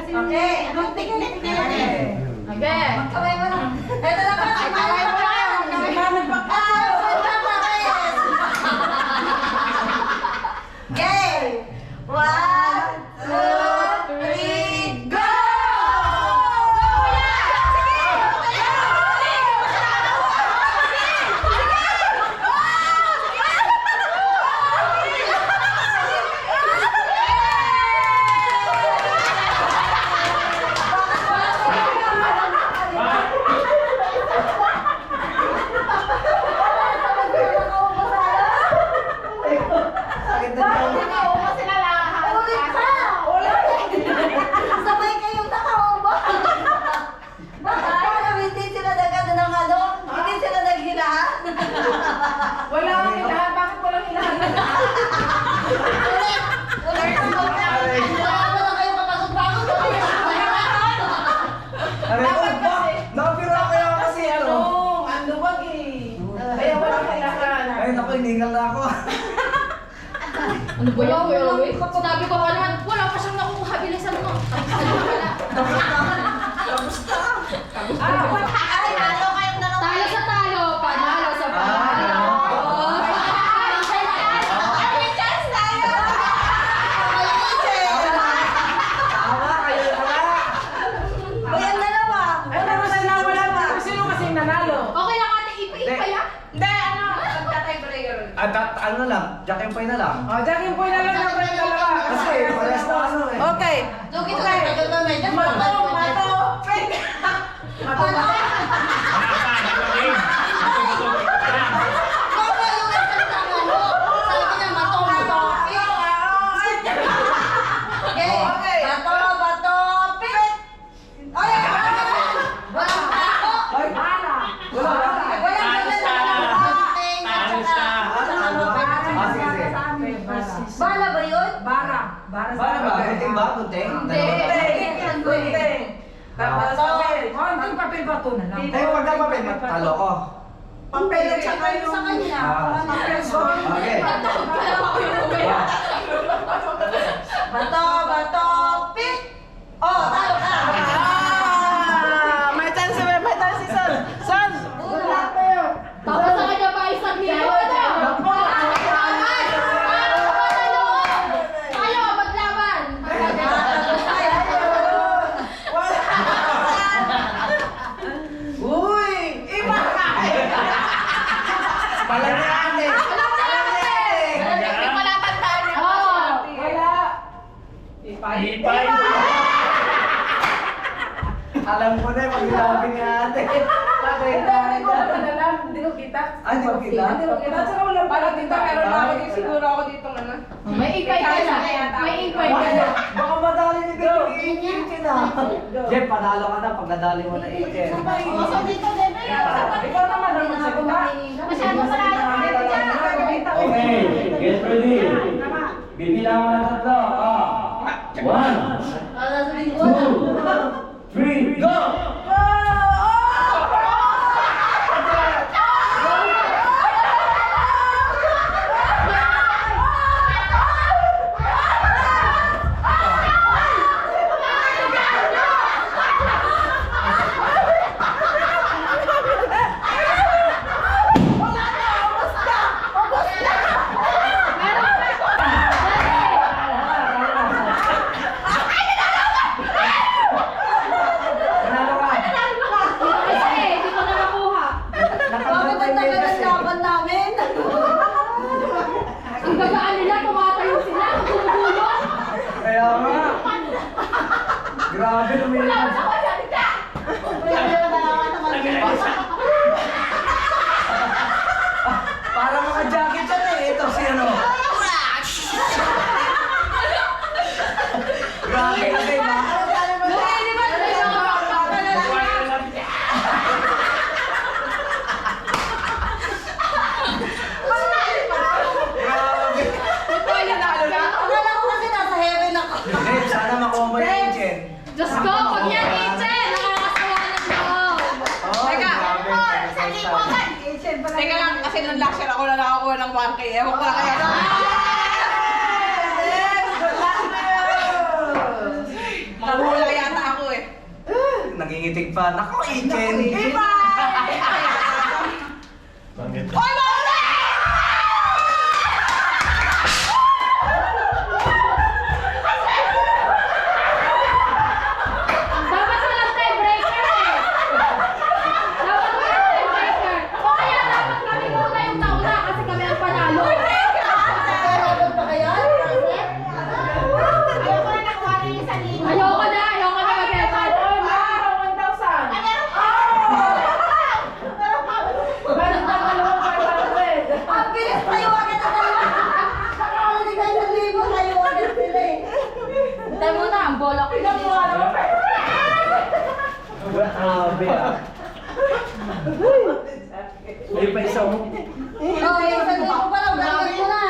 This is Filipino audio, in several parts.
Okay, anong teknik niya? Okay. Magkaway mo lang. Ito na ba? Magkaway mo lang. Si Mama Pagkaw. Okay. 1, 2, 3, go! Sabay kayong nakaubo. Parang hindi sila nagano, hindi sila naghilahan. Wala kang hilahan. Bakit walang hilahan? Ulit. Wala kayo papasok-pasok. Dapat kasi. Napira kaya kasi ito. Ang luwag eh. Kaya walang hilahan. Ay, naku, hiningal na ako. Ano ba yan, Kuya Roy? Sinabi ko pa naman, wala pa siyang nakukuha bilisan mo. Wala. Ay, talo kayong dalawa. Talo sa talo, panalo sa panalo. May chance tayo. Tama, kayo na pala. Bayang dalawa. Sino kasing nanalo? Okay lang ate, ipa-ipa ya? Hindi, ano? Magtatay-breaker. At ano lang, Jack and Poy na lang. Jack and Poy na lang na break dalawa. Kasi, parehas na ano eh. Okay. Lugi to kayo. Tagal ba medyo? Mato. Kung yung nagsalita nga mo, sabi niya mato. Okay. Bato, pit. Ay, walang ako. Ay, wala. Walang ting at saka Ah, sige, sige. Bala ba yun? Bara Para ba? Kunting ba? Kunting? Kunting. Tapos Bato. papel. Konting papel ba ito na lang? Eh, pagka papel, talo ko. Papel at saka yung sa kanya. Papel ko. Okay. Bato, pit. Oh, talo ka. May chance si Son. Son! Tapos sa kanya pa isang milyon. Tayo, maglaban. Uy! Iba! Pala niya ate! Hindi pala tandaan niya. Wala. Ipay. Alam ko na yung pag-ilabi ni ate. Patay na Hindi ko kita. Ah, di ko kita? Hindi ko kita. Saka wala pala dito. Pero nakagig siguro ako dito ano. May ipay ka na. May ipay ka na. Baka madali ni Big Ichen na. Jeff, panalo ka na pag nadali mo na Ichen. So dito, Debe. Ikaw naman ang magsalita. Masyado malayo. Okay, get ready. Bibilang ko ng tatlo. 1, 2, 3, go! Panalo ka! Hindi ko na nakuha. Bakit ang tagal ng laban namin? Ang gagaan nila, tumatayo sila. Tumugulo. Kaya nga! Grabe lumilang. Para mga jacket yan eh. Ito si ano. Grabe ka ba? Hindi ba tayo Grabe. Akala ko kasi nasa heaven ako. Hindi, sana makuha mo yung Ichen. Diyos ko, pag yan, Ichen! Nakakasawa ng loob. Oh, Teka, grabe. Teka lang, kasi nung last year ako na nakakuha ng 1K. Ewan ko na kaya. Mahula yan. nangingitig pa. Naku, Ichen! Dapat walang tiebreaker eh. Dapat walang tiebreaker. O kaya dapat kami muna yung nauna kasi kami ang panalo. Ayoko na mag-record. Ang bilis tayo agad na dalawa. Nakakalinig tayo sa libo, tayo agad sila eh. Tayo muna, ang bola ko. Grabe ah. May pa isa mo. Oh, yung sa libo pa lang, gagawin mo na.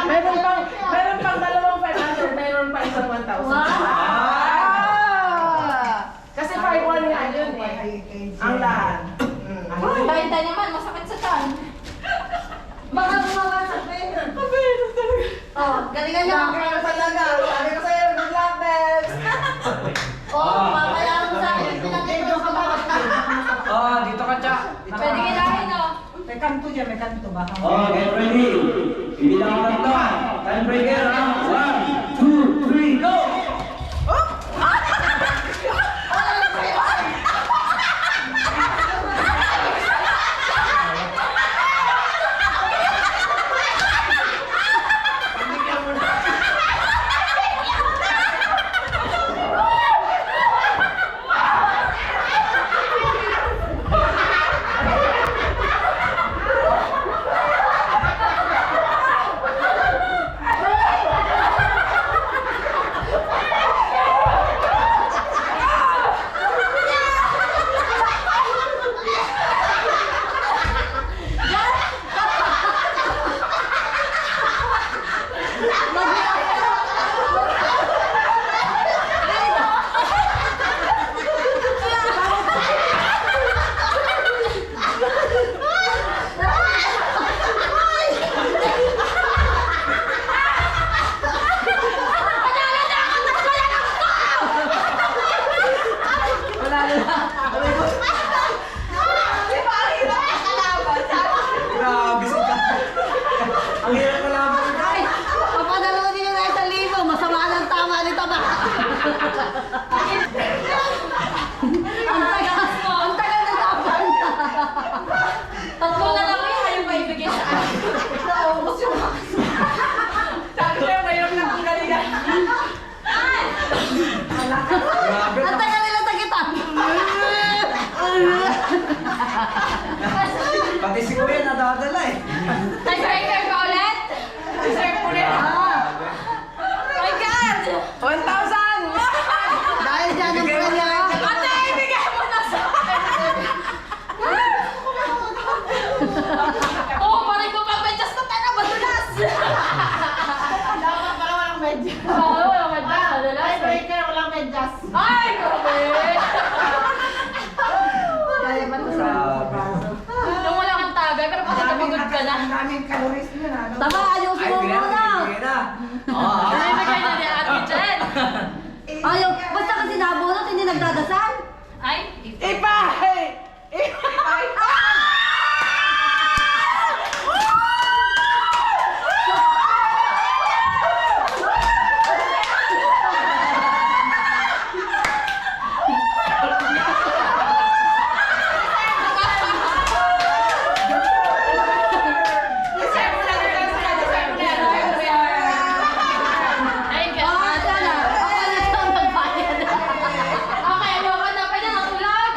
Meron pang dalawang 500, meron pa isang 1,000. Kasi 5-1 nga yun eh. Ang lahat. Hintay naman, masakit sa tiyan. Baka bumawasak pa yun. Oh, galingan niyo. Kaya talaga, sabi ko sa'yo, good luck, Bebs! Oh, mamaya mo sa akin. Pinag-enjoy ka ba? Oh, dito ka, Cha. Pwede kinahin no? May kanto dyan, may kanto ba? Oh, get ready. Bibilang ko tatlo. Tiebreaker ha. 1, 2, 3, go! Grabe si Cha. Ang hirap ko lang. Ay, papadalo nila na sa libo. Masama ng tama nito ba? Ang tagal na dapat. Tatlo na lang yun, ayaw pa ibigay sa akin. Naubos yung Sabi sa'yo, mayroon na kang galingan. Grabe. Ang tagal nila tagitan. Pati si Kuya nadadala eh. Tiebreaker ka ulit? Deserve mo rin. Oh my God! 1,000! Dahil dyan ang kanya. Ate, ibigay mo na sa akin! Oo, maray ko pa medyas na tayo madulas! Dapat pala walang medyas. Oo, walang medyas, madulas. Tiebreaker, walang medyas. Ay, grabe! Kaya ba ito sa braso? Nung wala kang tagay, pero bakit napagod ka na? Ang daming calories mo na. Tama, ayusin mo muna. Bigyan na. Oo. Ibigay na ni Ate Jen. Ayaw, basta kasi nabunot, hindi nagdadasal. Ay, Ipay! Ipay! Deserve mo na, deserve mo na, deserve mo na. thank you. Oh, sana. Papalit ka magbayad. Okay, ayoko na. Pwede na tulog.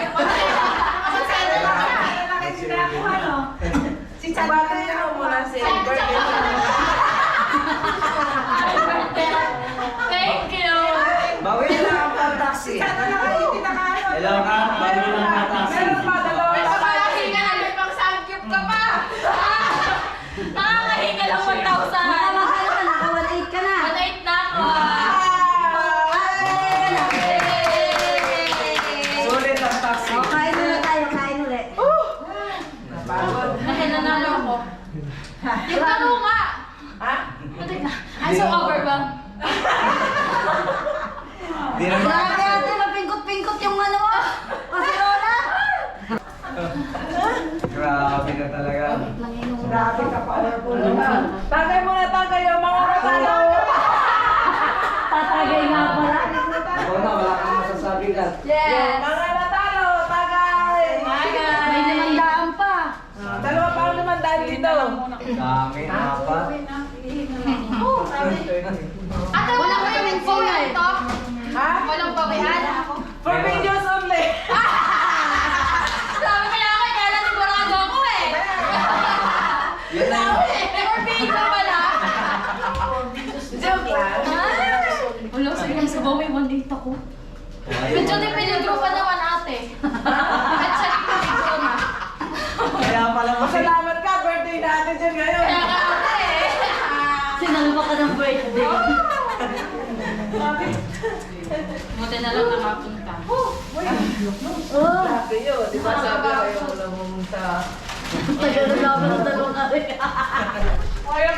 Si Chabata na muna si birthday. Thank you. Bawi na ang pang-taxi. Sana nakaitin na kayo. Hello ka, bago lang ang taxi. Meron pa, dalawa May pa. nakakahinga na. May pang samgyup ka pa. Nakakahinga lang 1,000. Nakamahal ka, naka-1.8 ka na. 1,800 na ako. Sulit ang taxi. Oh, kain ulit tayo, kain ulit. Dahil nanalo ako. Yung talo nga. Ha? I'm so overwhelmed. Di na Grabe ate, mapingkot-pingkot yung ano mo. Wala sa iyo, sa bawi, 1-8 ako. Medyo din peligro pa naman ate. At siya yung peligro na. Kaya pala Masalamat ka, birthday natin dyan ngayon. Kaya ka ate. Sinalma ka ng birthday. Buti na lang nakapunta. Oh. Sabi yun, di ba sabi ayaw mo lang pumunta. Tagal na naman ang dalawang ari. Ayaw